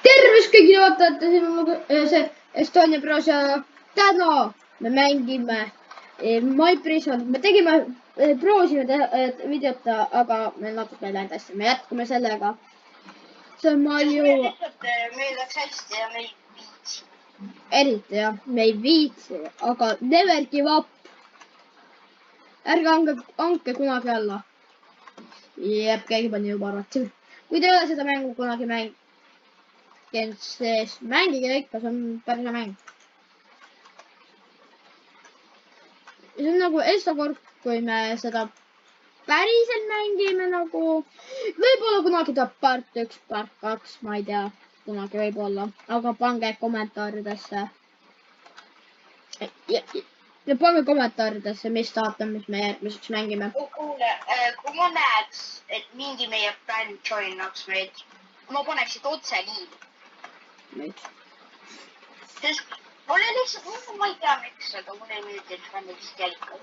Tervist kõigile vaatajate, siin on see Estonia Bros ja täna me mängime My Prison. Me tegime, proovisime teha videot, aga meil natuke ei läinud hästi. Me jätkame sellega. See on Mario. Meil läks hästi ja me ei viitsi. Eriti jah, me ei viitsi, aga never give up. Ärge andke kunagi alla. Jep, keegi pani juba arvati. Kui te ei ole seda mängu kunagi mänginud, siis mängige ikka, see on päris hea mäng. See on nagu esmakord, kui me seda päriselt mängime nagu, võib-olla kunagi tuleb part 1, part 2, ma ei tea, kunagi võib-olla, aga pange kommentaaridesse. Ja pange kommentaaridesse, mis tahate, mis me järgmiseks mängime. Kuule, kui ma näeks, et mingi meie fänn joinaks meid, ma paneksid otse liivi. Sest mulle lihtsalt, ma ei tea miks, aga mulle ei meeldi, et fännid lihtsalt jälitavad.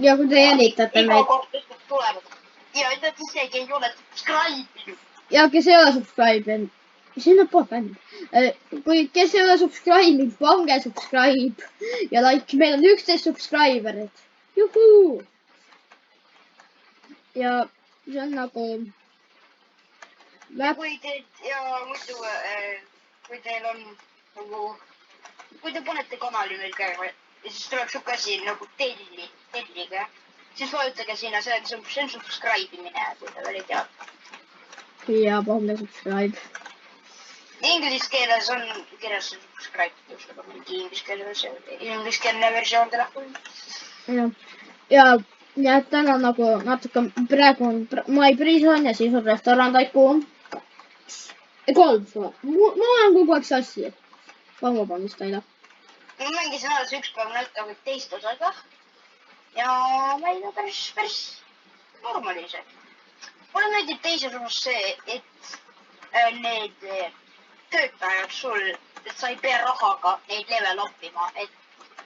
Ja kui te jälitate meid. Iga koht lihtsalt tulevad. Ja nad isegi ei ole subscribe'inud. Ja kes ei ole subscribe'inud. Siin on pool fänn. Kes ei ole subscribe'inud, pange subscribe ja like. Meil on 11 subscriberit. Juhuu! Ja see on nagu... Kui teil on nagu... Kui te panete kanali meil käima ja siis tuleb su käsi nagu telliga, siis vajutage sinna see on subscribe'imine, kui te veel ei tea. Ja pange subscribe. Inglise keeles on kirjas subscribe, just aga mingi ingliskeelne versioon telefoni. Ja täna nagu natuke praegu on My Prison ja siis on Restaurant Tycoon. 3. Ma olen kogu aeg sassi. Vabandust teile. Ma mängisin alles üks päev näitavad teist osaga. Ja ma ei tea päris normaalise. Mulle meeldib teises osas see, et need töötajad sul, et sa ei pea rahaga neid level oppima, et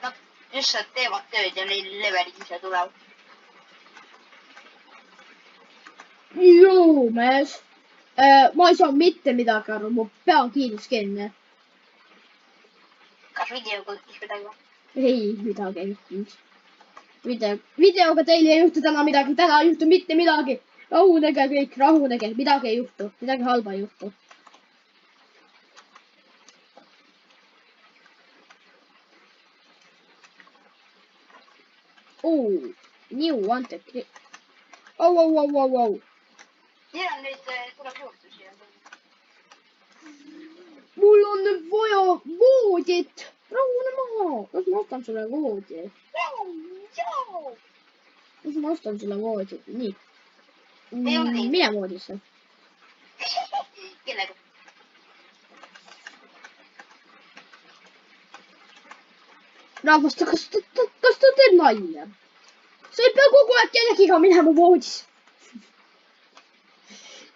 nad lihtsalt teevad tööd ja neil levelid ise tulevad. Joo, mees. Ma ei saa mitte midagi aru, mu pea kiirus kinni. Kas videoga õppis midagi? Ei, midagi ei juhtunud. Videoga teil ei juhtu täna midagi, täna ei juhtu mitte midagi. Rahunege kõik, rahunege, midagi ei juhtu, midagi halba ei juhtu. New antekri. Au. Ja, nüüd tuleb juurde siia. Mul on vaja voodit. Rahune maha. Kas ma ostan sulle voodi? Joo! Kas ma ostan sulle voodi? Nii. Mine voodisse. Kellega? Rahvast, kas ta teeb nalja? Sa ei pea kogu aeg kellegiga minema voodis.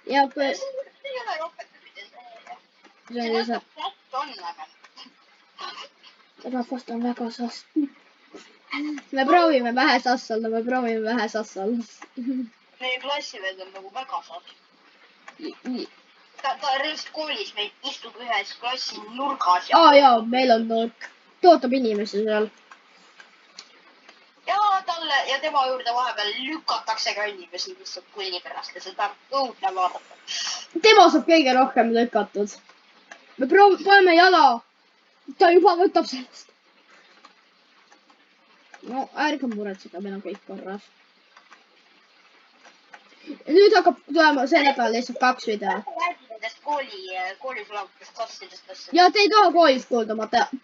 Ja kui... See ei ole rohkem. See on lihtsalt... Rahvast on väga sass. Me proovime vähe sass olla, Meie klassived on nagu väga sass. Ta rõõst koolis meil istub ühes klassi nurgas. Jaa, meil on nurk. Tootab inimesi seal. Ja tema juurde vahepeal lükatakse ka inimesi lihtsalt kulli pärast ja seda õudne vaadata. Tema saab kõige rohkem lükatud. Me paneme jala. Ta juba võtab sellest. No, ärge muretseda, meil on kõik korras. Nüüd hakkab tulema see nädal lihtsalt 2 video. Räägi nendest koolis olevatest klassidest. Ja te ei taha koolis kuulda,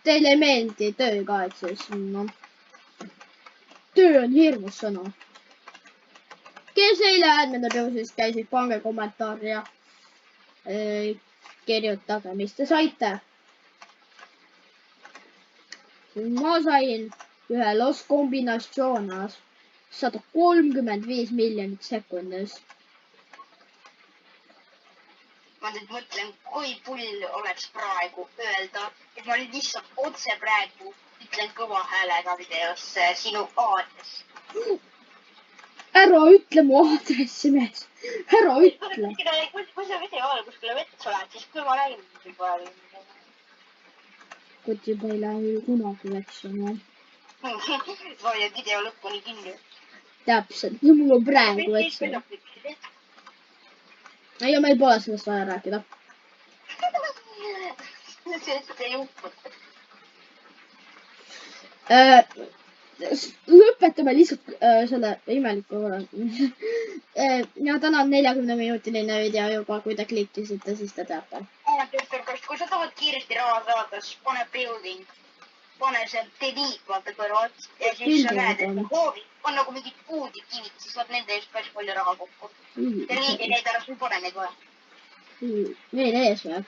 teile ei meeldi töö ka, et siis no. Töö on hirmus sõna. Kes eile äärmine tõusis käisid, pange kommentaari ja kirjutage, mis te saite. Ma sain ühe Los Combinaciones 135 miljonit sekundis. Ma nüüd mõtlen, kui pull oleks praegu öelda, et ma nüüd lihtsalt otse praegu ütlen kõva häälega videosse sinu aadres. Ära ütle mu aadressi, mees. Ära ütle. Kui sa video kuskile vetsa lähed, siis küll ma räägin juba. Kutib ei lähe ju kunagi vetsa, noh. Hoia video lõpuni kinni. Täpselt, ja mul on praegu vetsa. Ja meil pole sellest vaja rääkida. See juhtub. Lõpetame lihtsalt selle imeliku ja täna on 40-minutiline video juba, kui te klikkisite, siis te teate. Kui sa tahad kiiresti raha saada, siis pane building. Pane see delete vaata kõrvalt ja siis sa näed, et hoovid on nagu mingid puud ja kivid, siis saad nende eest päris palju raha kokku. Delete neid ära, sul pole neid vaja. Veel ees või?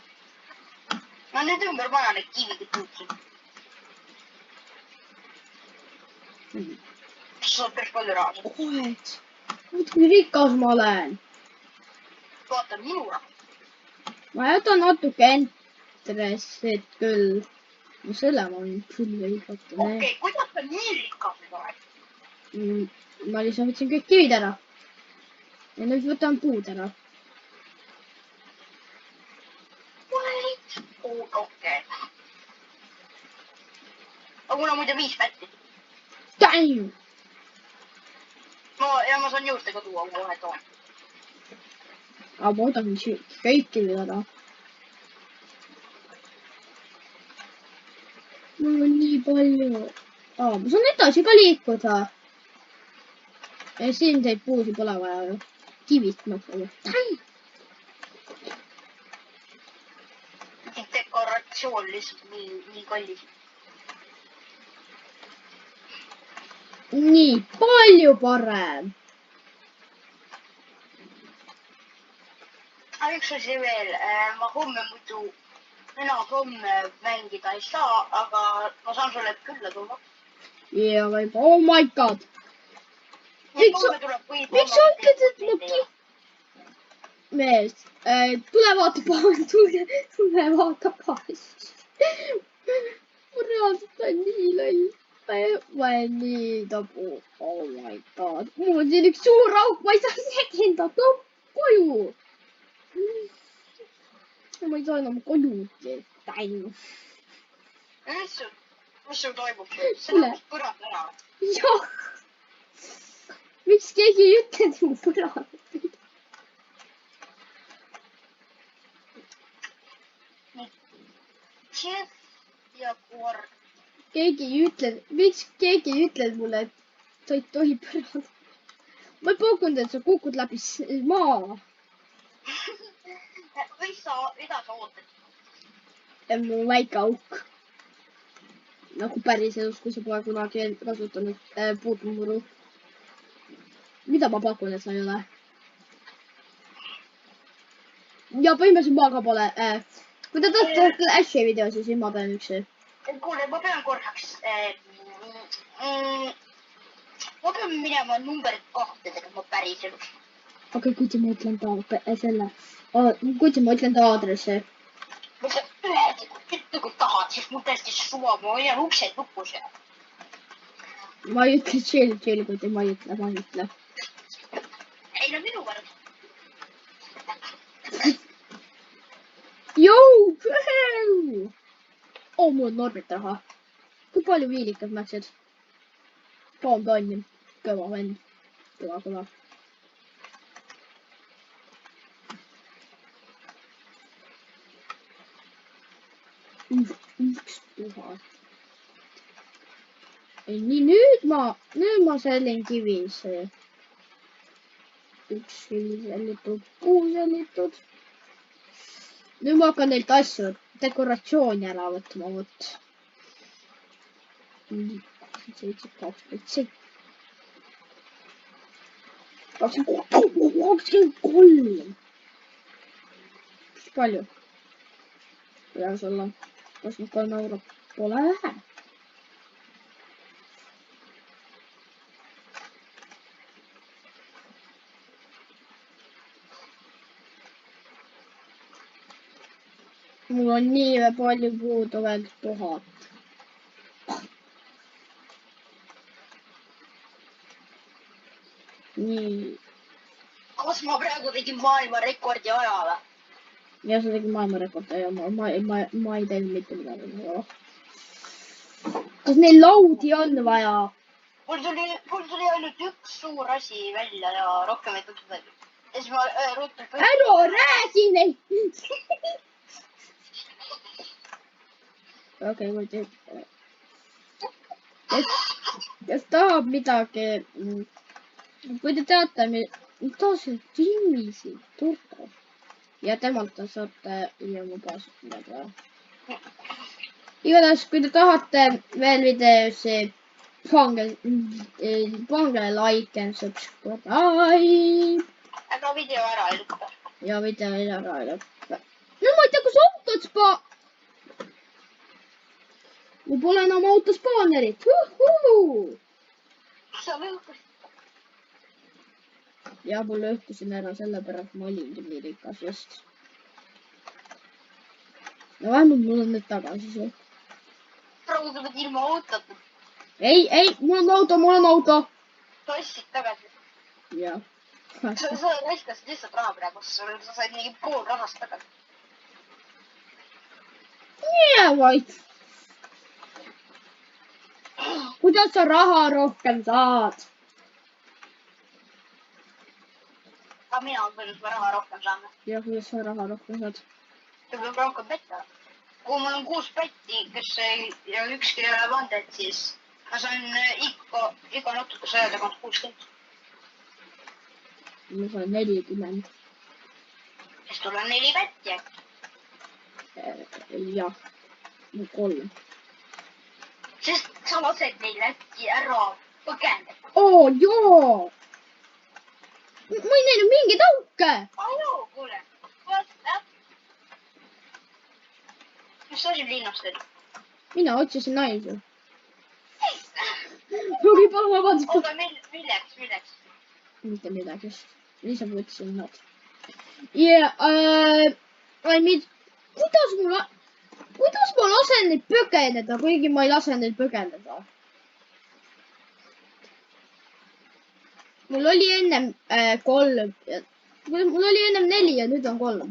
No nüüd ümber maja need kivid ja puudsid. Sa saad päris palju raha. Oed, kui rikas ma olen. Vaata minu raha. Ma jätan natuke intressit küll. No selle ma võin küll võidata. Okei, kuidas sa nii rikas oled? Ma lihtsalt võtsin kõik kivid ära. Ja nüüd võtan puud ära. Okei. Aga mul on muide 5 pätti. Damn! Ja ma saan juurde ka tuua, ma kohe toon. Aga ma võtan kõik kivid ära. Mul on nii palju. Ma saan edasi ka liikuda. Ja siin teid puusi pole vaja ju. Kivid mõtlema. Dekoratsioon lihtsalt nii kallis. Nii palju parem. Üks asi veel. Ma homme muidu enam homme mängida ei saa, aga ma saan sulle külla tulla. Ja võib, oh my god. Miks sa ütled, et ma mees, tule vaata paasi. Ma reaalselt olen nii lõi. Ma olen nii tabu. Oh my god. Mul on siin üks suur auk, ma ei saa isegi enda koju. Ma ei saa enam kojugi. Mis sul toimub? See on põrand ära. Jah. Miks keegi ei ütle, et mu põrand? Tšef ja kord. Miks keegi ei ütle mulle, et sa ei tohi põrand? Ma ei pakkunud, et sa kukud läbi maa. Mida sa ootad? Mu väike auk. Nagu päris elus, kui sa pole kunagi kasutanud puutmuru. Mida ma pakun, et sa ei ole? Ja põhimõtteliselt ma ka pole. Kui te tahate Ashi videosi, siis ma pean üksi. Kuule, ma pean korraks. Ma pean minema numbrit kohtadega, ma päris elus. Okei, kui ma ütlen selle. Kui ma ütlen ta aadressi. Ütle, kui tahad, siis mul tõesti suva, ma hoian uksed lukus. Ma ei ütle chill, kui ma ei ütle. Ei, no minu võrd. Jou! Mul on Norbit raha. Kui palju viilikad maksid? Tonni. Kõva vend. Kõva. Üks tuhat. Nii, nüüd ma sellin kivisse. Üks kivi sellitud, 6 sellitud. Nüüd ma hakkan neilt asju, dekoratsiooni ära võtma, võt. 27. 23. Mis palju? Kuidas olla? 23 euro pole vähe. Mul on nii palju puudu veel 1000. nii. Kas ma praegu tegin maailma rekordi ajale? Ja sa tegid maailmarekordi ja ma ei teinud mitte midagi. Kas neil laudi on vaja? Mul tuli ainult üks suur asi välja ja rohkem ei tulnud midagi. Ja siis ma ruttu... Ära räägi neid! Okei, muidu. Kes tahab midagi... Kui te teate, ta see Timisi turta. Ja temalt te saate ilma pääsust midagi. Igatahes, kui te tahate veel videosi, pange like and subscribe. Aga video ära ei lükka. Ja video ära ei lükka. No ma ei tea, kus autod Mul pole enam autospawnerit. Sa lõhkusid. Ja mul lõhkusin ära sellepärast, ma olingi nii rikas just. No vähemalt mul on nüüd tagasi see. Praegu sa pead ilma autota. Ei, mul on auto. Sa ostsid tagasi. Jah. Sa raiskasid lihtsalt raha praegu, sa said mingi pool rahast tagasi. Nii vaid. Kuidas sa raha rohkem saad? Aga mina kuidas ma raha rohkem saame. Ja kuidas sa raha rohkem saad? See peab rohkem petta. Kui mul on 6 pätti, kes ja ükski ei ole vandet, siis ma saan iga natuke 100 tagant 60. Ma saan 40. Siis tuleb 4 pätti. Jah. 3. Sest sa lased neil äkki ära põgeneda. Oo, joo! Ma ei näinud mingeid auke! Joo, kuule. Vaata. Mis sa siin linnast teed? Mina otsisin naisi. Okei, palun vabandust. Oota, milleks? Mitte midagi. Lihtsalt võtsin nad. Ja, kuidas ma lasen neid põgeneda, kuigi ma ei lase neid põgeneda? Mul oli ennem 3. Mul oli ennem 4 ja nüüd on 3.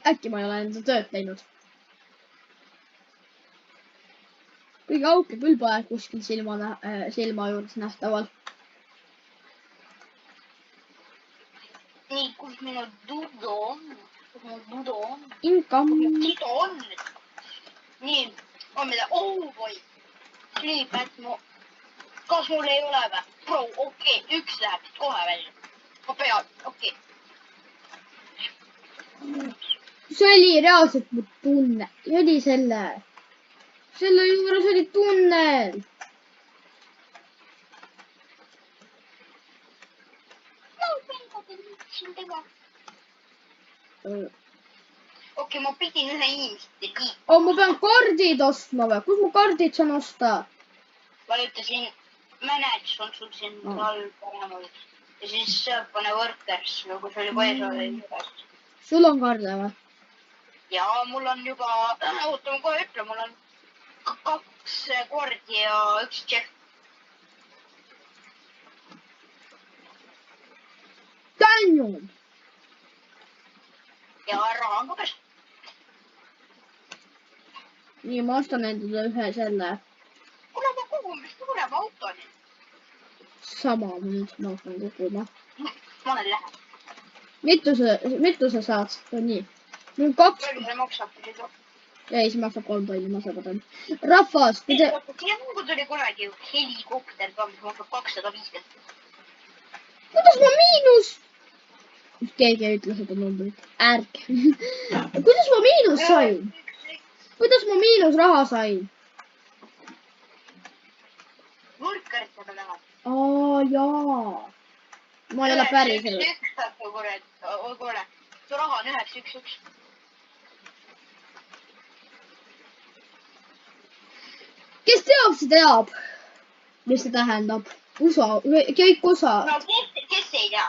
Äkki ma ei ole enda tööd teinud. Kuigi auke küll pole kuskil silma juures nähtaval. Nii, kus minu dudo on? Income. Tido on. Nii, on mida? Voi. Sleepät mu. Kas mul ei ole või? Bro, okei, üks läheb kohe välja. Ma pean, okei. See oli reaalselt mu tunne. Ja oli selle juures oli tunnel. Okei, ma pidin ühe inimesele liikuma. Ma pean kaardid ostma või? Kus mu kaardid saan osta? Valutasin manage on sul siin all paremal. Ja siis sealt pane workers, nagu see oli põhjus. Sul on kaarde või? Ja mul on juba, oota ma kohe ütlen, mul on 2 kordi ja 1 tšehh. Daniel! Ja raha on ka pesu. Nii, ma ostan endale ühe selle. Kuule, ma kogun vist tulema autoni. Sama nüüd ma hakkan koguma. Ma olen läheb. Mitu sa saad? Nii. Mul 2. Palju see maksab? Ei, see maksab 3 palju, ma saan. Rahvas, kui te... Siia mängu tuli kunagi helikopter ka, mis maksab 250. Kuidas ma miinus? Keegi ei ütle seda numbrit. Ärk. Kuidas ma miinus sain? Kuidas ma miinus raha sain? Võrkaritega läheb. Jaa. Ma ei ole päris. Kuule, su raha on 911. Kes teab, see teab. Mis see tähendab? USA, kõik USA. No kes ei tea?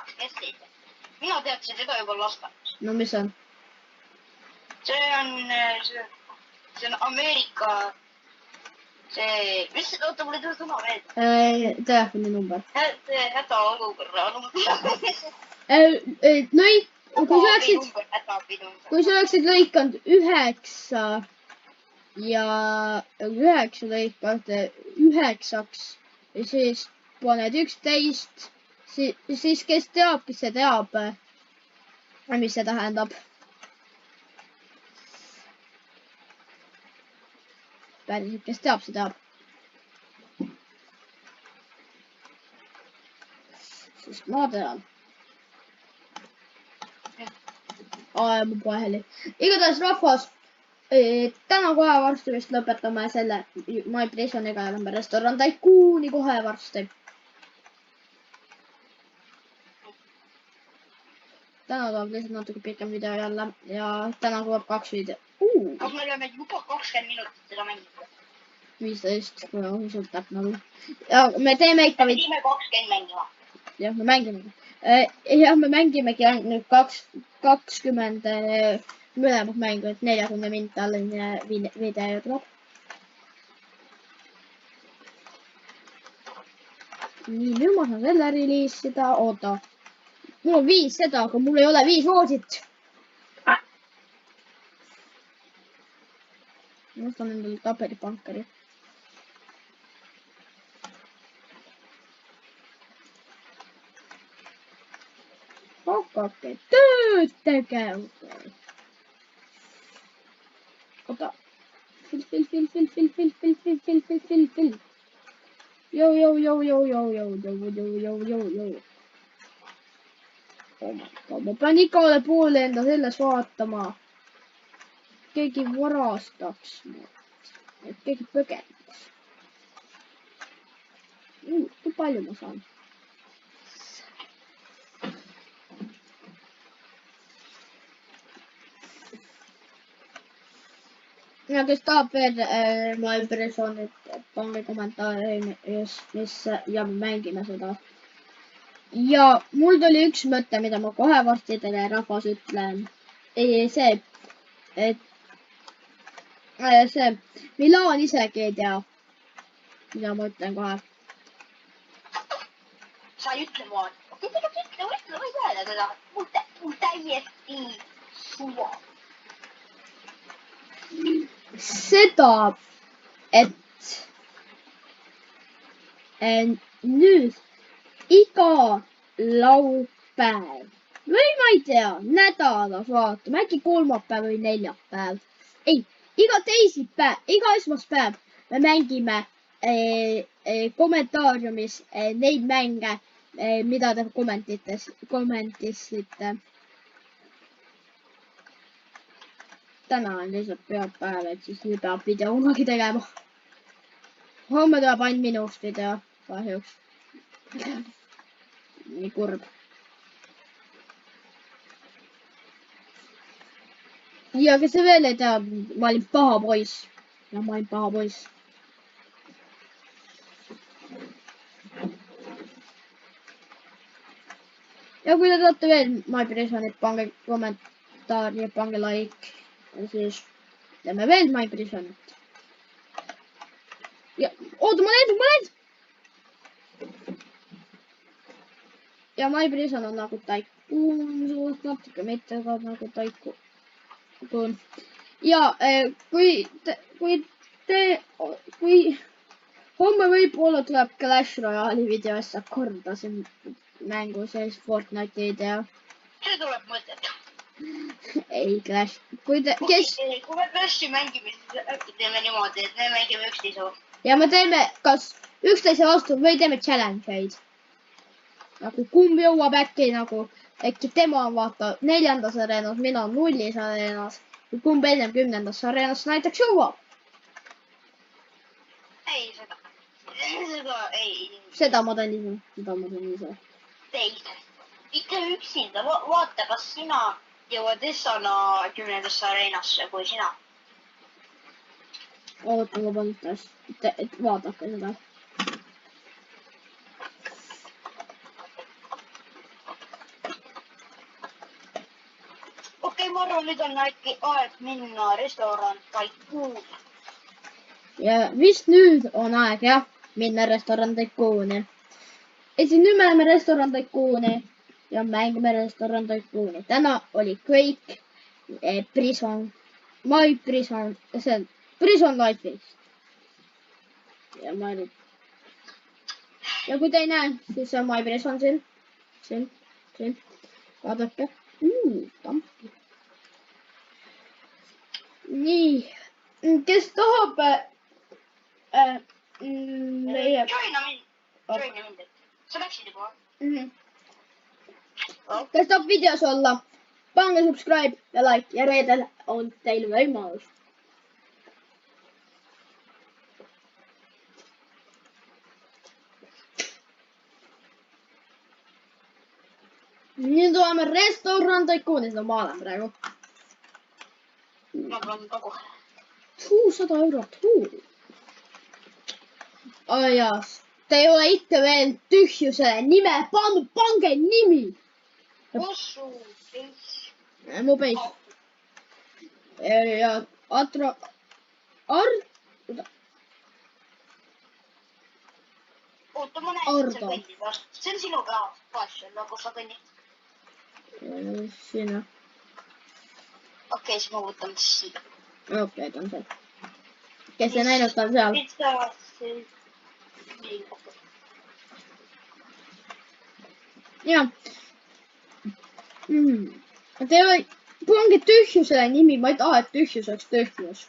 Mina teadsin seda juba lasteaias. No mis on? See on Ameerika see, mis, oota, mul ei tule sõna veel. Telefoni number. Hädaolukorra number. Kui sa oleksid lõikanud 9 ja 9 lõikad 9-ks ja siis paned 11, siis kes teab, kes see teab, mis see tähendab. Päriselt, kes teab, see teab. Sest ma tean. Mu poheli. Igatahes rahvas, täna kohe varsti vist lõpetame selle My Prisoniga ja lämbe Restoran Tycooni kohe varsti. Täna tuleb lihtsalt natuke pikem video jälle ja täna tuleb 2 video. Kas me oleme juba 20 minutit seda mängida? 15, kui on suurt täpne olla. Ja me teeme ikka... Me teeme 20 mängima. Jah, me mängime. Jah, me mängimegi ainult 20 mõlemad mängu, et 40 minti alline video tuleb. Nii, nüüd ma saan selle reliisida. Oota. Mul on 5 seda, aga mul ei ole 5 voodit. Ma ostan endale tabelipankari. Hakake tööd tegema. Oota. Fil. Jou. Ma pean igale poole enda selles vaatama. Keegi varastaks. Et keegi põgeneks. Kui palju ma saan? Ja kes tahab veel My Prisonit, pange kommentaari, mis ja me mängime seda. Ja mul tuli üks mõte, mida ma kohe varsti teile rahvas ütlen. See, et see Milan isegi ei tea, mida ma ütlen kohe. Sa ei ütle mulle. Ütle, võib öelda seda. Mul täiesti suva. Seda, et nüüd iga laupäev või ma ei tea, nädalas vaatame, äkki kolmapäev või neljapäev. Ei, iga teisipäev, iga esmaspäev me mängime kommentaariumis neid mänge, mida te kommentisite. Täna on lihtsalt pühapäev, et siis nüüd peab video kunagi tegema. Homme tuleb ainult minust video, kahjuks. Nii kurb. Ja kes see veel ei tea, ma olin paha poiss. Ja ma olin paha poiss. Ja kui te tahate veel My Prisonit, pange kommentaari ja pange like. Ja siis teeme veel My Prisonit. Ja oota, ma näed! Ja My Prison on nagu Tycoon, suht natuke mitte ka nagu Tycoon. Ja kui homme võib-olla tuleb Clash Royale'i video, siis saab korda see mängu sees Fortnite'i video. See tuleb mõtet. Ei, Clash. Kui me Clashi mängime, siis äkki teeme niimoodi, et me mängime üksteise vastu. Ja me teeme kas üksteise vastu või teeme challenge'id. Nagu kumb jõuab äkki tema on vaata 4. areenas, mina 0. areenas. Kumb ennem 10. areenas näiteks jõuab. Ei, Seda ma teen ise. Teise. Ikka üksinda. Vaata, kas sina jõuad Essana 10. areenasse kui sina. Oota, ma panen taas. Vaadake seda. Okei, ma arvan, nüüd on äkki aeg minna Restoran Tycooni. ja vist nüüd on aeg jah, minna restoran Tycooni. Ja siis nüüd me oleme restoran Tycooni ja mängime restoran Tycooni. Täna oli kõik Prison, My Prison, see on Prison Life'ist. Ja ma olin. Ja kui te ei näe, siis see on My Prison siin. Siin. Vaadake. Tampi. Nii. Kes tahab meie... Joina mind. Sa läksid juba? Kes tahab videos olla, pange subscribe ja like ja reedel on teil võimalus. Nüüd oleme restoran Tycoonis, no ma olen praegu. Ma pean ka kohe. 100 eurot. Ajas, te ei ole ikka veel tühjusele nime pannud, pange nimi. Kus su peis? Mu peis. Ja Oota, ma näen, et sa kõnnid vastu. See on sinu paas, kus sa kõnnid. Sinna. Okei, siis ma võtan siia. Okei, ta on seal. Kes see näinud on seal? Jah. Te ei ole, pange tühjusele nimi, ma ei taha, et tühjus oleks tühjus.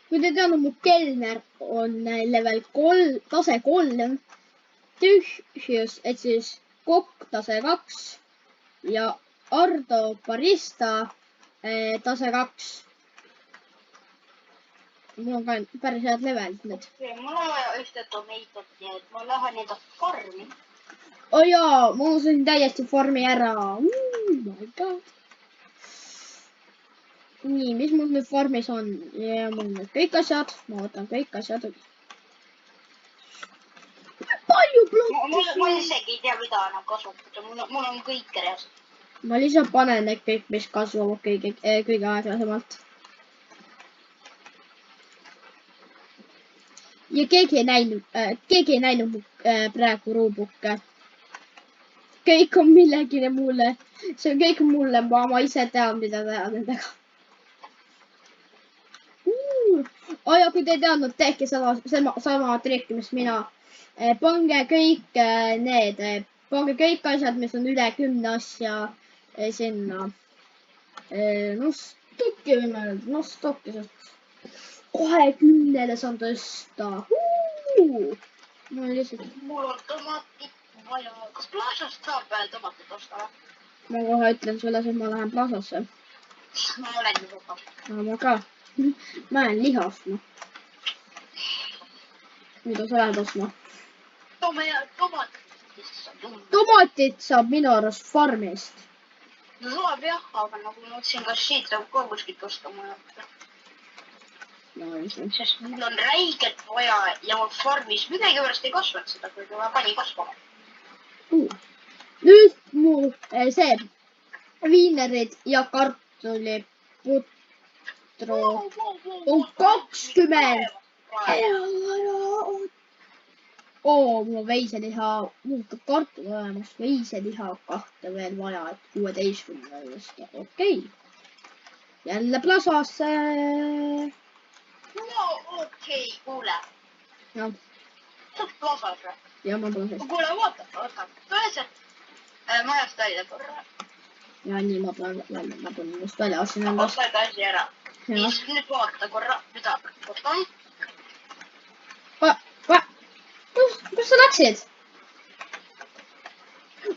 Kui te teate, mu kelner on level 3, tase 3, tühjus, et siis kokk tase 2 ja Ardo barista tase 2. Mul on ka päris head levelid nüüd. Mul on vaja ühte tomatot, nii et ma lähen enda farmi. Oh jaa, ma unustasin täiesti farmi ära. My God. Nii, mis mul nüüd farmis on? Ja mul on nüüd kõik asjad. Ma võtan kõik asjad. Palju plokki. Ma isegi ei tea, mida enam kasutada. Mul on kõik reast. Ma lihtsalt panen need kõik, mis kasvavad kõige aeglasemalt. Ja keegi ei näinud praegu ruubukke. Kõik on millegile mulle. See on kõik mulle, ma ise tean, mida teha nendega. Ja kui te ei teadnud, tehke sama trikki, mis mina. Pange kõik asjad, mis on üle 10 asja sinna. Stokki võime öelda, stokki sest 20-le saan tõsta. Mul on tomatit vaja. Kas Plaasast saab tomatit osta? Ma kohe ütlen sulle, et ma lähen Plaasasse. Ma olen juba. Ma ka. Ma olen lihast. Mida sa lähed ostma? Tomatit saab minu arust farmist. No saab jah, aga nagu ma mõtlesin, kas siit saab ka kuskilt osta ma jätta. Sest mul on räigelt vaja ja mul farmis midagi pärast ei kasvanud seda, kui ma panin kasvama. Nüüd mu see viinerid ja kartuliputru on 20 eurot. Mul on veiseliha, mul on kartul olemas, veiseliha kahte veel vaja, et 16 eurost. Okei. Jälle Plaasasse. No okei, kuule. Jah. Sa oled Plaasas või? Ja ma Plaasas. Kuule, vaata. Tõeselt majast välja korra. Ja nii ma tulen välja, ma tulen just välja, ostsin endast. Osta ka asi ära. Nüüd vaata korra, mida võtan. Kus sa läksid?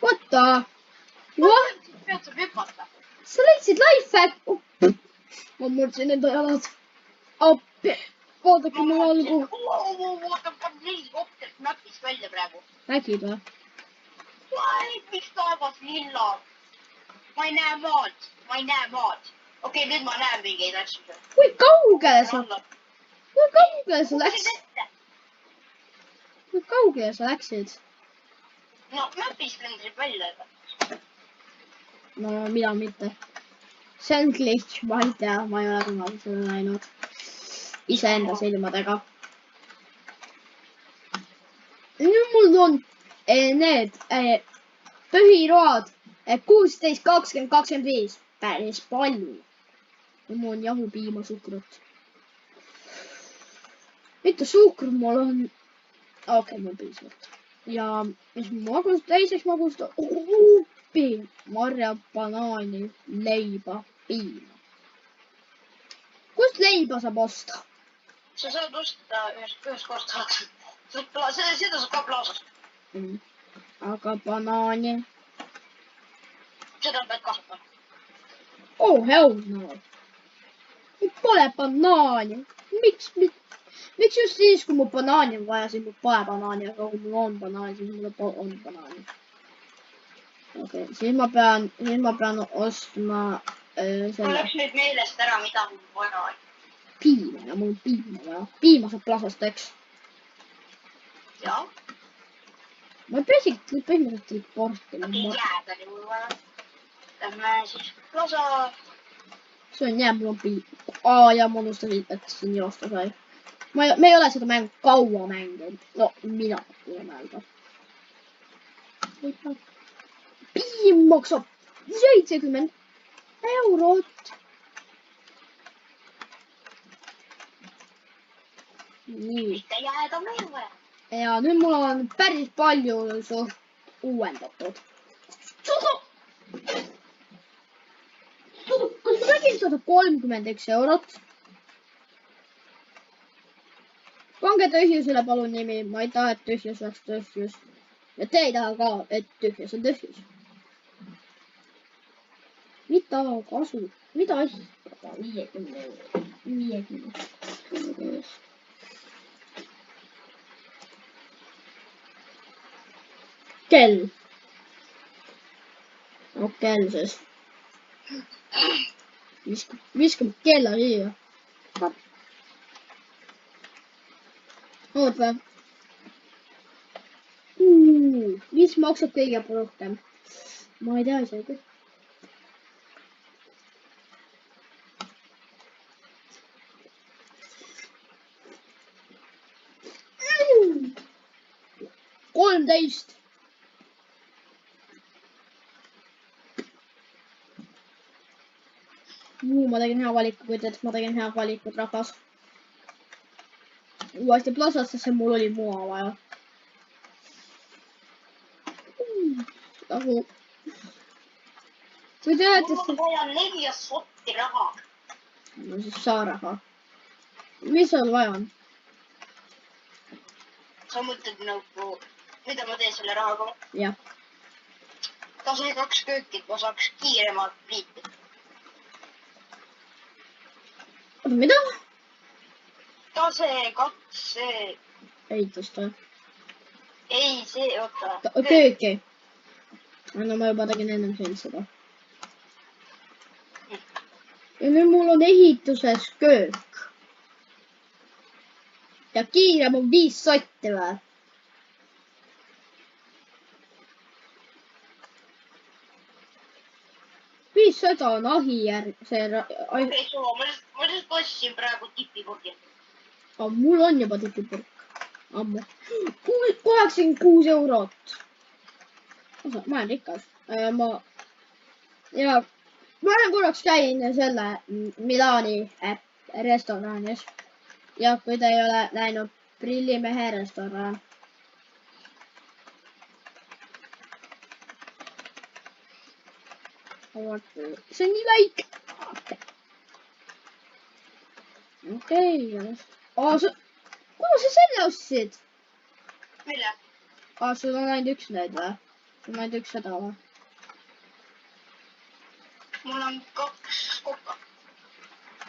What? Pead sa hüpata. Sa leidsid lifehack. Ma murdsin enda jalad. Appi. Vaadake mu jalgu. Vaata, on 4 kopterit mäpist välja praegu. Nägid või? Miks taevas lillad? Ma ei näe maad. Okei, nüüd ma näen mingeid asju. Kui kaugele sa läksid? Kui kaugele sa läksid? No, mäpist lendasid välja. No, mina mitte. see on glitch, ma ei tea, ma ei ole kunagi seda näinud iseenda silmadega. nüüd mul on need põhiroad 16, 20, 25. Päris palju. Mul on jahu, piima, suhkrut. Mitu suhkrut mul on? Okei, mul piisavalt. Ja mis magust, teiseks magust piim, marja, banaani, leiba, piima. Kust leiba saab osta? Sa saad osta ühest kohast. Seda saab ka plaasast. Aga banaani? Seda pead kasvatama. Oh, hell no. Pole banaani. Miks just siis, kui mul banaani on vaja, siis mul pole banaani, aga kui mul on banaani, siis mul on banaani. Okei, siis ma pean ostma selle. Mul läks nüüd meelest ära, mida mul vaja on. Piima ja mul on piima vaja. Piima saab plasast, eks? Jaa. Ma põhimõtteliselt teleportima. Jääd oli mul vaja. Lähme siis plasa. See on jääb, mul on piima. Ja ma unustasin, et siin joosta sai. Me ei ole seda mängu kaua mänginud. No, mina ei mälga. Piim maksab 70 eurot. Nii. Mitte jääda meil vaja. Ja nüüd mul on päris palju suht uuendatud. Kas ma nägin 131 eurot? Pange tühjusele palun nimi. Ma ei taha, et tühjus oleks tühjus. Ja te ei taha ka, et tühjus on tühjus. Mida kasu? Mida asja? 50 eurot. 50 eurot. Kell. No kell siis. Viskab kella siia. Oot või? Mis maksab kõige rohkem? Ma ei tea isegi. $13. Ma tegin hea valiku, kuid ma tegin hea valikut, rahvas. Uuesti plasasse, sest mul oli mua vaja. Nagu. Kui te olete... Mul on vaja 4 sotti raha. No siis saa raha. Mis sul vaja on? Sa mõtled nagu, mida ma teen selle rahaga? Jah. Ta sai 2 köökit, ma saaks kiiremalt pliiti. Mida? Ta see 2... Ehitust või? Ei, see, oota. Kööki. No ma juba tegin ennem siin seda. Ja nüüd mul on ehituses köök. Ja kiirem on 5 sotti või? Mis seda on ahi järg? Okei, suva, ma lihtsalt ostsin praegu tipipurgi. Mul on juba tipipurk. Ammu. 86 eurot. Ma olen rikas. Ma olen korraks käin selle Milani restoranis. Ja kui te ei ole näinud Prillimehe restoran. See on nii väike. Okei. Kuhu sa selle ostsid? Mille? Sul on ainult üks neid või? Sul on ainult üks seda või? Mul on 2 kokka.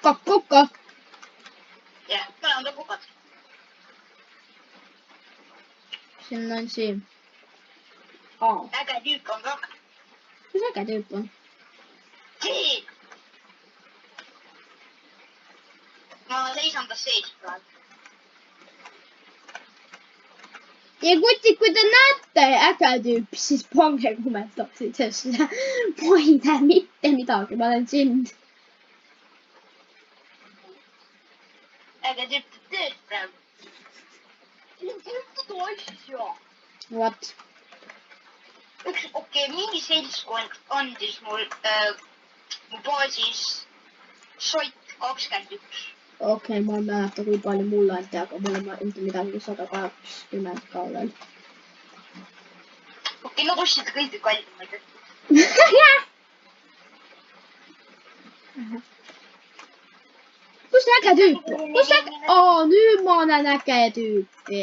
2 kokka? Jah, mõlemad on kokad. Siin on siin. Äge tüüp on ka. Mis äge tüüp on? See! Ma seisan tas sees praegu. Ja kui te näete äge tüüp, siis pange kommentaarid, sest ma ei näe mitte midagi, ma olen sind. äge tüüp teeb tööd praegu. Asja. What? Mingi seltskond andis mul mu baasis sott 21. Okei, ma ei mäleta, kui palju mulle anti, aga mul on midagi 120 ka veel. Nad ostsid kõige kallimaid. Kus äge tüüp? Nüüd ma näen äge tüüpi.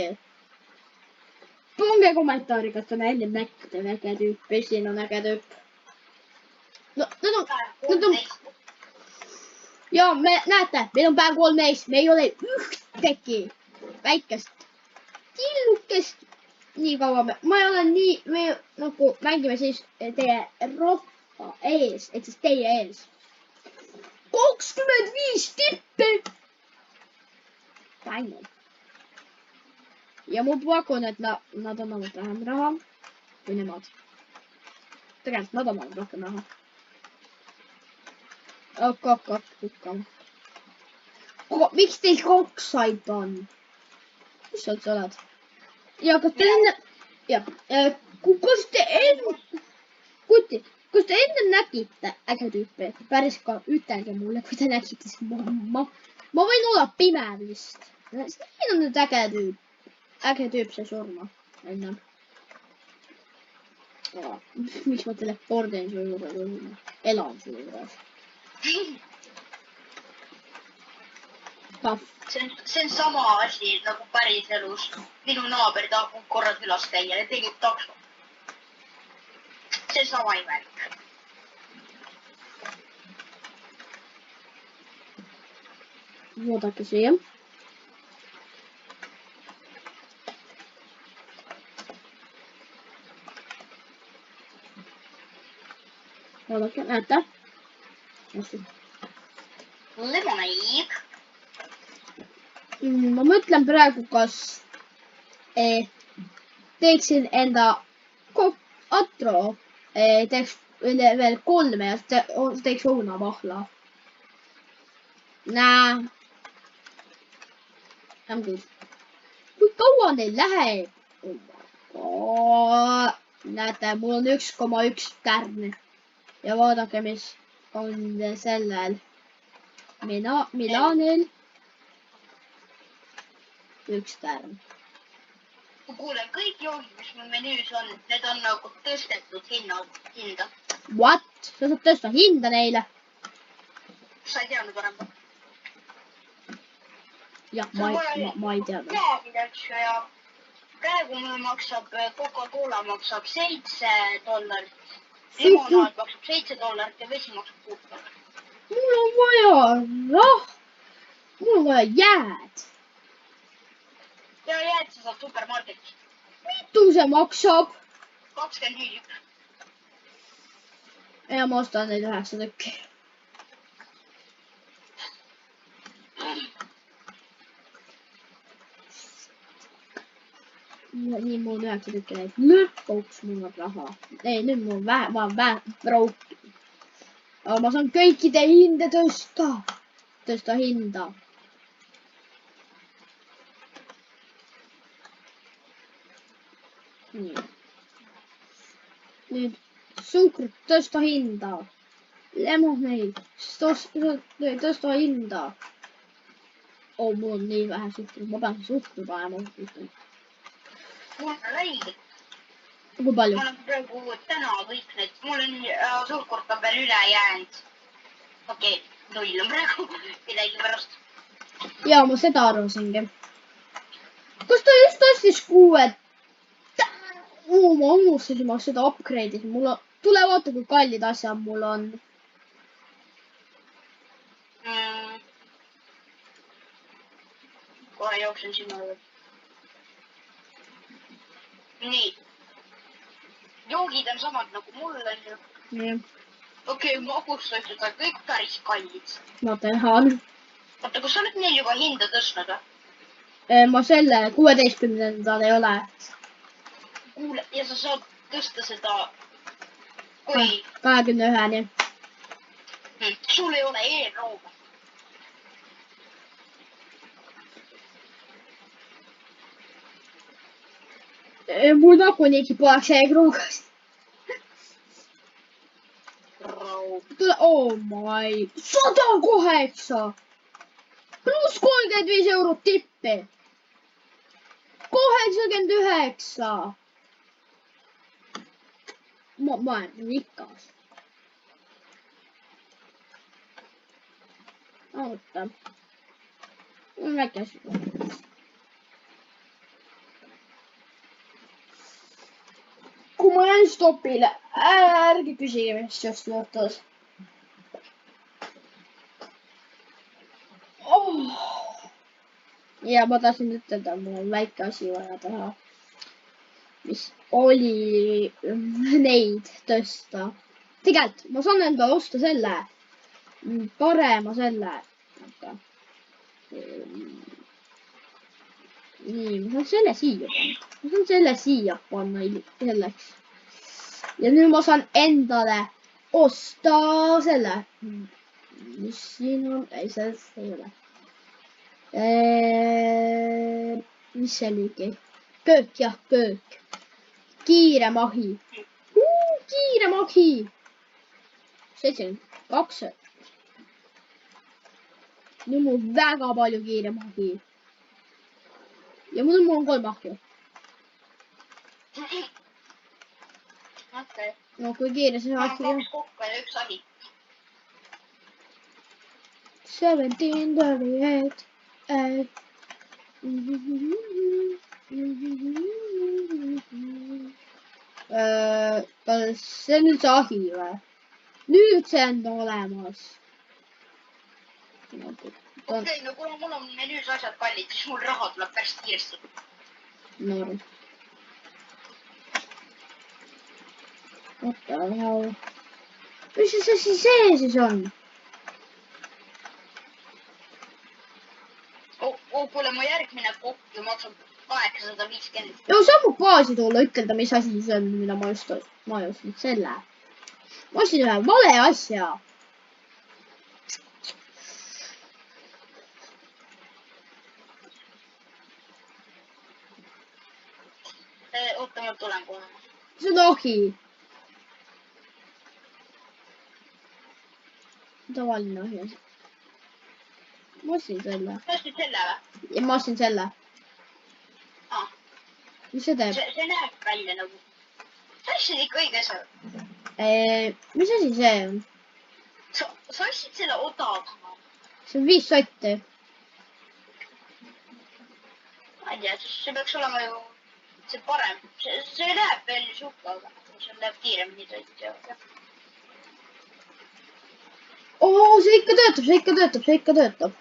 Pange kommentaari, kas on enne näkkude äge tüüpi, siin on äge tüüp. No, need on... Ja, näete, meil on päev 13, me ei ole ühtegi väikest tillukest. Nii kaua ma ei ole me nagu mängime siis teie rahva ees, et siis teie ees. 25 tippi! Päinel. Ja ma pakun, et nad annavad vähem raha kui nemad. Tegelikult nad annavad rohkem raha. Kukkama. Miks teil 2 said on? Kus sa üldse oled? Ja kas te enne... Ja, kas te enne nägite äge tüüpi? Päris ka ütelge mulle, kui te nägite, siis ma võin olla pime vist. Siin on nüüd äge tüüp. Äge tüüp sai surma enne. Miks ma teleportin su juurde? Elan su juures. See on sama asi nagu päris elus. Minu naaber tahab korra külas käia ja tegib takso. See on sama imelik. Vaadake siia. Vaadake, näete? Lemoneid. Ma mõtlen praegu, kas teeksin enda atro, teeks veel 3 ja teeks õunamahla. Kui kaua neil läheb? Näete, mul on 1,1 tärn. Ja vaadake, mis on sellel Milanil. 1 tärn. Kuule, kõik joogid, mis mul menüüs on, need on nagu tõstetud hinda. What? Sa saad tõsta hinda neile? Sa ei teadnud varem? Jah, ma ei teadnud. Ja praegu mul maksab Coca-Cola maksab $7. Limonaad maksab $7 ja vesi maksab $6. Mul on vaja jääd. Ja jääd sa saad supermarketis. Mitu see maksab? 25. Ja ma ostan neid 9 tükki. Nii mul on 9 tükki neid. Lõpuks mul on raha. Ei, nüüd mul on vähe brauki. Aga ma saan kõikide hinde tõsta. Tõsta hinda. Nii. Nüüd suhkrut tõsta hinda. Lemoneid tõsta hinda. Mul on nii vähe suhkrut. Ma pean suhkrut panema. Mul on läinud. Kui palju? Ma olen praegu täna kõik need. Mul on suhkrut on veel üle jäänud. Okei, 0 on praegu. Midagi pärast. Jaa, ma seda arvasingi. Kas ta just ostis 6? Ma unustasin, ma seda upgrade'is. Tule vaata, kui kallid asjad mul on. Kohe jooksen sinu juurde. Nii. Joogid on samad nagu mul on ju. Okei, magustoitud on kõik päris kallid. Ma tehan. Oota, kas sa oled neil juba hinda tõstnud või? Ma selle 16. ei ole. Kuule, ja sa saad tõsta seda kui... 21-ni. Sul ei ole e-rooga. mul nagunii poleks e-kroogas. tule, oh my, 108 pluss 35 eurot tippi. 89. Ma olen rikas. oota. mul on väike asi. kui ma jään stopile, ärge küsige, mis just juhtus. ja ma tahtsin ütelda, mul on väike asi vaja teha, mis oli neid tõsta. tegelikult ma saan endale osta selle, parema selle. nii, ma saan selle siia panna. ma saan selle siia panna selleks. ja nüüd ma saan endale osta selle. mis siin on? ei, sellest ei ole. mis see oligi? köök, jah, köök. kiiremahi. kiiremahi. 72. nüüd mul väga palju kiiremahi. ja mul on 3 ahju. okei. no kui kiire see ahju on? 2 kokku ja 1 ahi. 1738. kas see on üldse ahi või? nüüd see on olemas. okei, no kuna mul on menüüs asjad kallid, siis mul raha tuleb päris kiiresti. no. oota, mis see siis on? kuule, mu järgmine kokk ju maksab 850. no sa mu baasi tulla, ütelda, mis asi see on, mida ma just selle. ma ostsin ühe vale asja. oota, ma tulen kohe. see on ahi. tavaline ahi on see. ma ostsin selle. sa ostsid selle või? ja ma ostsin selle. mis see teeb? see näeb välja nagu. sa ostsid ikka õige asja. mis asi see on? sa ostsid selle odavama. see on 5 sotti. ma ei tea, see peaks olema ju see parem. see läheb veel siuke, aga see läheb kiiremini sõita. see ikka töötab, see ikka töötab, see ikka töötab.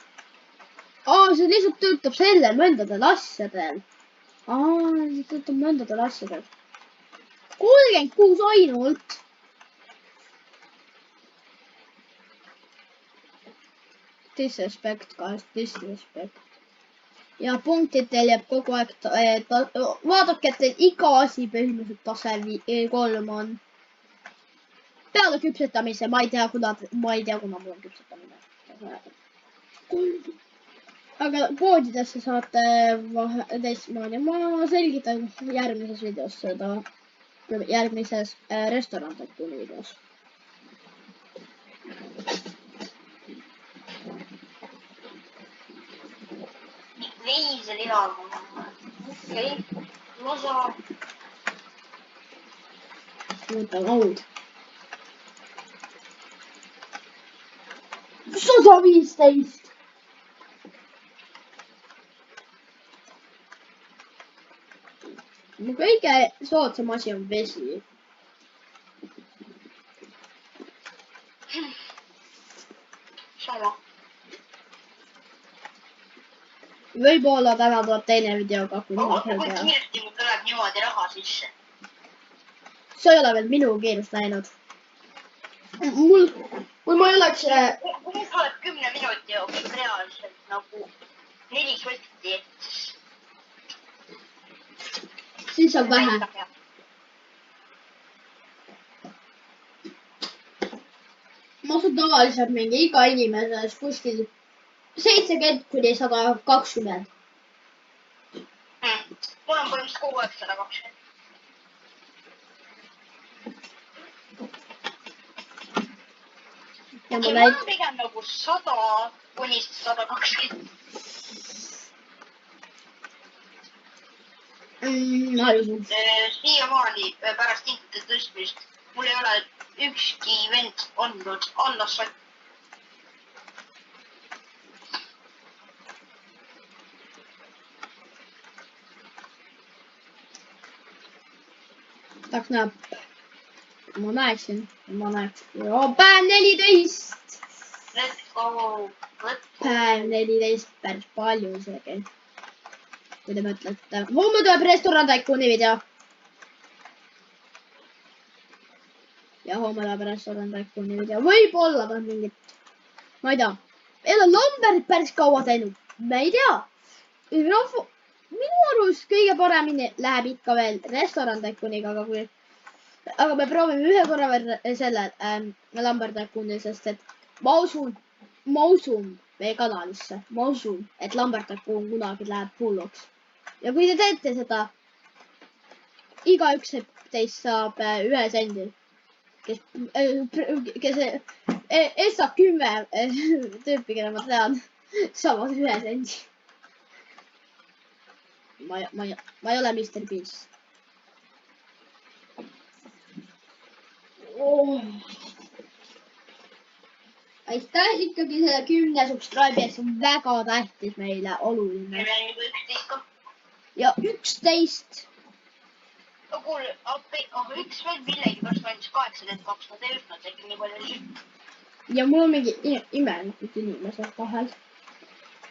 see lihtsalt töötab sellel mõndadel asjadel. see töötab mõndadel asjadel. 36 ainult. Disrespect, guys, disrespect. ja punktitel jääb kogu aeg, vaadake, et teil iga asi põhimõtteliselt tase 3 on. peale küpsetamise, ma ei tea, kuna mul on küpsetamine. aga poodidesse saate teistmoodi. ma selgitan järgmises videos seda, järgmises restoran Tycooni videos. veiseliha. okei, lasa. võtan haud. 115. mu kõige soodsam asi on vesi. sama. võib-olla täna tuleb teine video ka, kui ma kui kiiresti mul tuleb niimoodi raha sisse. sa ei ole veel minu kiirust näinud. kui ma ei oleks. kui mul tuleb 10 minuti jooksul reaalselt nagu 4 sotti, siis on vähe. ma usun tavaliselt mingi iga inimese kuskil 70 kuni 120. mul on põhimõtteliselt kogu aeg 120. ja okei, ma mul on pigem nagu 100 kuni 120. Ma ei usu. Siiamaani pärast hindade tõstmist mul ei ole ükski vend andnud alla 100. Tahaks näha. Ma näeksin. Päev 14. Let's go. Päev 14. Päris palju isegi. Kui te mõtlete. Homme tuleb Restoran Tycooni video. Ja homme tuleb Restoran Tycooni video. Võib-olla ta on mingit. Ma ei tea. Meil on Lambert päris kaua teinud. Ma ei tea. Minu arust kõige paremini läheb ikka veel Restoran Tycooniga, aga me proovime ühe korra veel selle Lambert Tycooni, sest et ma usun meie kanalisse. Ma usun, et Lambert Tycoon kunagi läheb hulluks. Ja kui te teete seda, igaüks teist saab 1 sendi, kes SA10 tüüpi, keda ma tean, saavad 1 sendi. Ma ei ole Mr. Beast. Aitäh ikkagi selle 10 subscribe'i, see on väga tähtis meile, oluline. Meil on juba 11 ka. Ja 11. No kuule, aga üks veel millegipärast andis 82, nad ei ühtnud äkki nii palju liiv. Ja mul on mingi imelikult inimesed vahel.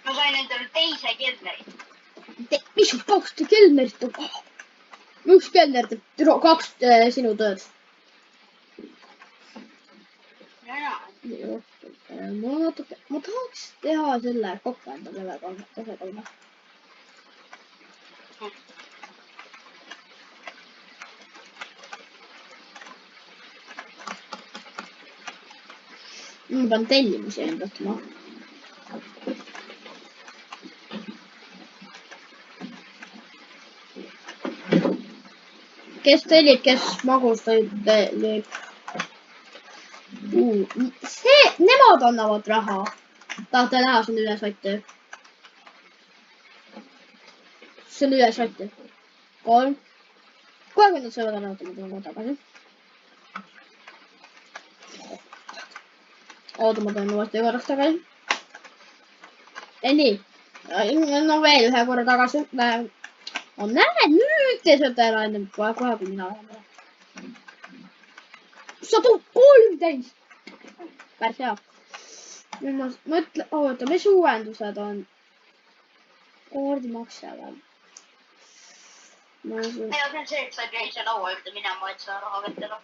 Ma sain endale teise kelneri. Mis sul 2 kelnerit on? Üks kelner teeb 2 sinu tööd. Ma tahaks teha selle kokku endale kohe kolme. Ma pean tellimusi endastama. Kes tellib, kes magustoid tellib. Nemad annavad raha. Tahate näha, see on ülesvõttu. See on ülesvõttu. 3. Kohe kui nad söövad ära, ma tulen tagasi. Oota, ma tulen uuesti korraks tagasi. Nii. No veel ühe korra tagasi. Näe, nüüd te sööte ära enne kohe, kui mina olen. 113! Päris hea. Nüüd ma mõtlen, oota, mis uuendused on? Koordimakse veel. Ja see on see, et sa ei pea ise laua juurde minema, et sa raha kätte noh.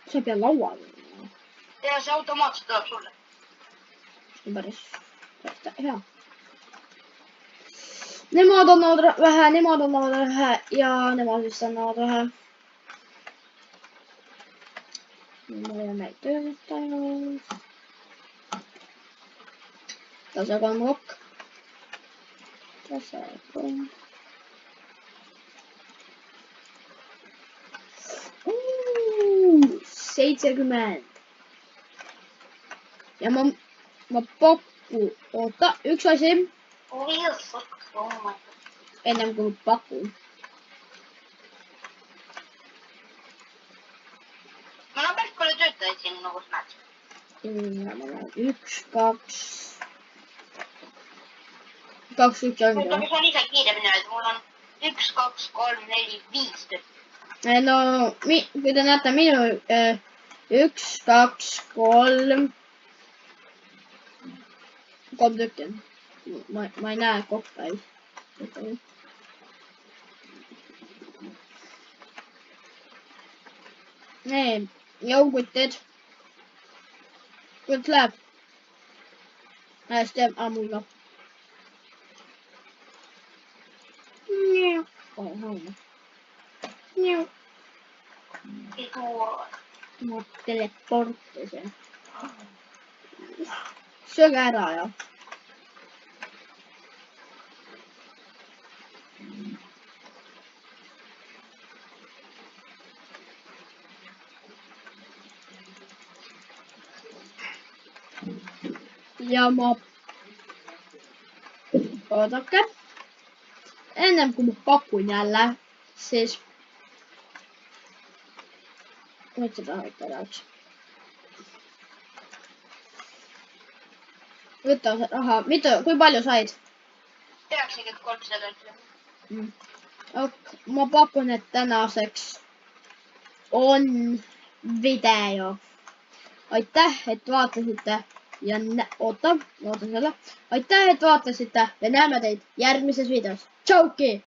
Sa ei pea laua juurde. Ja see automaatselt tuleb sulle. See on päris hea. Nemad annavad vähe ja nemad vist annavad vähe. Ma olen neid töötanud. Tasakaal kokk. Tasakaal. 70. Ja ma pakun, oota, üks asi. Ennem kui ma pakun. Mul on päris palju töötajaid siin, nagu sa näed. 1, 2. 2, 1 on. Oota, ma saan ise kiiremini öelda, mul on 1, 2, 3, 4, 5 töötajaid. No, kui te näete minu 1, 2, 3. 3 tükki. Ma ei näe kokku. Nii, jõukutid. Kuidas läheb? Hästi, mul ka. Ma teleportisin. Sööge ära ja. ja ma... oodake. Ennem kui ma pakun jälle, siis... nüüd seda ikka tahaks. võta see raha. Kui palju said? 93 Ok, ma pakun, et tänaseks on video. Aitäh, et vaatasite ja ootan selle. Aitäh, et vaatasite ja näeme teid järgmises videos. Tšauki!